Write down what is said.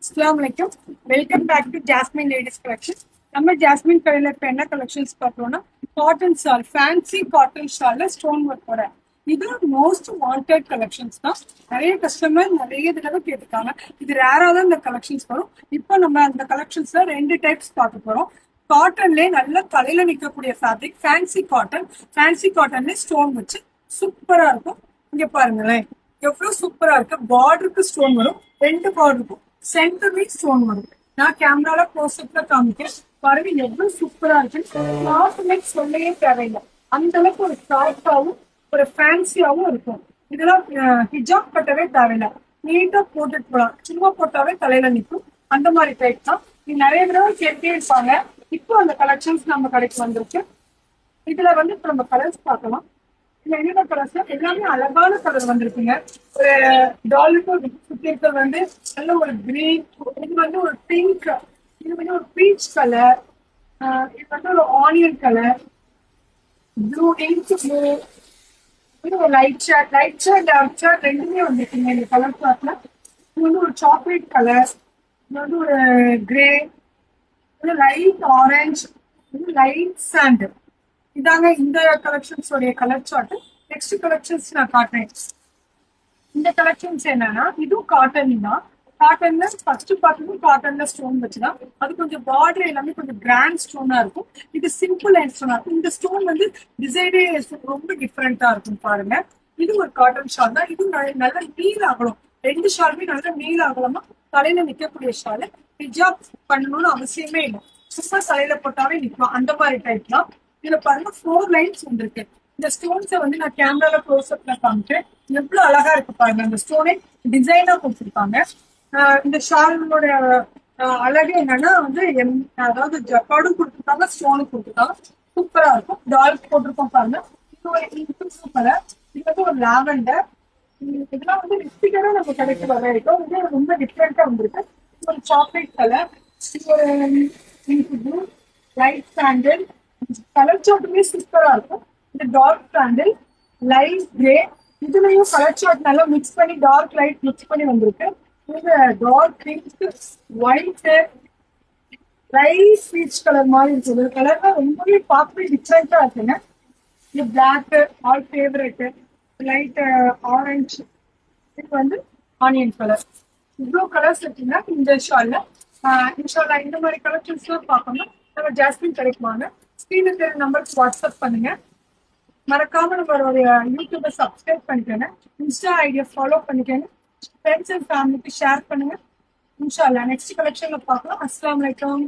Assalamualaikum. Welcome back to Jasmine Ladies Collection. நம்ம Jasmine கடையில இப்ப என்ன கலெக்ஷன்ஸ் பார்த்தோம்னா காட்டன் ஷால், ஃபேன்சி காட்டன் ஷால்ல ஸ்டோன் ஒர்க் வர இது மோஸ்ட் வாண்டட் கலெக்ஷன்ஸ் தான். நிறைய கஸ்டமர் நிறைய தடவை கேட்டிருக்காங்க. இது ரேரா தான் இந்த கலெக்ஷன்ஸ் வரும். இப்போ நம்ம அந்த கலெக்ஷன்ஸ்ல ரெண்டு டைப்ஸ் பார்க்க போறோம். காட்டன்லேயே நல்ல தலையில நிற்கக்கூடிய ஃபேப்ரிக் ஃபேன்சி காட்டன். ஃபேன்சி காட்டன்லேயே ஸ்டோன் வச்சு சூப்பரா இருக்கும். இங்க பாருங்களேன் எவ்வளவு சூப்பரா இருக்கு. பார்டருக்கு ஸ்டோன் வரும், ரெண்டு பார்டருக்கும் சென்டர்லயே ஸ்டோன் வரும். நான் கேமரால க்ளோஸ்அப்ல காமிக்கிறேன் பாருங்க எவ்வளவு சூப்பரா இருக்கு. சொல்லவே தேவையில்லை, அந்த அளவுக்கு ஒரு சாஃப்டாவும் ஒரு ஃபேன்சியாவும் இருக்கும். இதெல்லாம் ஹிஜாப் கட்டவே தேவையில்லை, நீட்டா போட்டுட்டு போலாம். சும்மா போட்டாவே தலையில நிற்கும். அந்த மாதிரி டைப் தான். இது நிறைய தடவை கேட்டே இருப்பாங்க. இப்போ அந்த கலெக்ஷன்ஸ் நம்ம கடைக்கு வந்திருக்கு. இதுல வந்து இப்ப நம்ம கலர்ஸ் பார்க்கலாம். என்னென்ன கலர்ஸ் எல்லாமே அழகான கலர் வந்திருக்குங்க. ஒரு டாலர் சுத்தி வந்து நல்ல ஒரு கிரீன், இது வந்து ஒரு பிங்க், இது வந்து ஒரு பீச் கலர், இது வந்து ஒரு onion colour, blue, ink blue, இது ஒரு லைட் ஷேட், டார்க் ஷேட் ரெண்டுமே வந்திருக்குங்க இந்த கலர் கிளாத்ல. இது வந்து ஒரு சாக்லேட் கலர், இது வந்து ஒரு கிரே, இது லைட் ஆரஞ்சு, இது லைட் சாண்ட். இதாங்க இந்த கலெக்ஷன்ஸ் உடைய கலர் சார்ட். நெக்ஸ்ட் கலெக்ஷன்ஸ் நான் காட்டுறேன். இந்த கலெக்ஷன்ஸ் என்னன்னா இதுவும் காட்டன் தான். காட்டன்ல ஃபர்ஸ்ட் பார்ட்டும் காட்டன்ல ஸ்டோன் வச்சுதான். அது கொஞ்சம் பார்டர் எல்லாமே கொஞ்சம் கிராண்ட் ஸ்டோனா இருக்கும். இது சிம்பிள் அண்ட் ஸ்டோனா இருக்கும். இந்த ஸ்டோன் வந்து டிசைனே ரொம்ப டிஃப்ரெண்டா இருக்கும் பாருங்க. இது ஒரு காட்டன் ஷால் தான். இது நல்ல நீல அகலம், ரெண்டு ஷாலுமே நல்ல நீல அகலமா தலையில நிக்கக்கூடிய ஷால். ஹிஜாப் பண்ணணும்னு அவசியமே இல்லை, சும்மா தலையில போட்டாவே நிற்கும். அந்த மாதிரி டைப் தான். இதுல பாருங்க 4 லைன்ஸ் வந்திருக்கு. இந்த ஸ்டோன்ஸை வந்து நான் கேமரால க்ளோஸ் அப்ல காமிச்சேன். எவ்வளவு அழகா இருக்கு பாருங்க. அந்த ஸ்டோனே டிசைனா கொடுத்துருக்காங்க. இந்த ஷாலோட அழகு என்னன்னா வந்து அதாவது ஜப்பாடும் கொடுத்துருக்காங்க, ஸ்டோனும் கொடுத்துருக்காங்க. சூப்பரா இருக்கும். டார்க் போட்டிருக்கோம் பாருங்க. இது ஒரு சூப்பரா, இது வந்து ஒரு லாவெண்டர். இதெல்லாம் வந்து லிப்ஸ்டிக்கா நம்ம கிடைக்க வர வரைக்கும் வந்து ரொம்ப டிஃப்ரெண்டா வந்திருக்கு. ஒரு சாக்லேட் கலர், ஒரு லைட் சாண்டல், கலர் சார்ட்டுமே சூப்பரா இருக்கும். இந்த டார்க் சாண்டில், லைட் கிரே, இதுலயும் கலர் சார்ட் நல்லா மிக்ஸ் பண்ணி டார்க் லைட் மிக்ஸ் பண்ணி வந்திருக்கு. இது dark pink, white, light peach colour மாதிரி இருக்குது. ஒரு கலர் தான் ரொம்பவே பார்க்கவே டிஃப்ரெண்டா இருக்குங்க. இது black, all favourite, light orange, இது வந்து ஆனியன் கலர். இவ்வளோ கலர்ஸ் இருக்குன்னா இந்த ஷால்ல. இன்ஷால்லா இந்த மாதிரி கலெக்ஷன்ஸ் எல்லாம் பார்க்கணும் நம்ம ஜாஸ்மின் கிடைக்குவாங்க. ஸ்கிரீன்ல தெரியுற நம்பருக்கு வாட்ஸ்அப் பண்ணுங்க. மறக்காம நம்மளோட யூடியூபை சப்ஸ்கிரைப் பண்ணிக்கோங்க. இன்ஸ்டா ஐடியா ஃபாலோ பண்ணிக்கோங்க. ஃப்ரெண்ட்ஸ் அண்ட் ஃபேமிலிக்கு ஷேர் பண்ணுங்க. இன்ஷா அல்லா நெக்ஸ்ட் கலெக்ஷன்ல பார்க்கலாம். அஸ்ஸலாமு அலைக்கும்.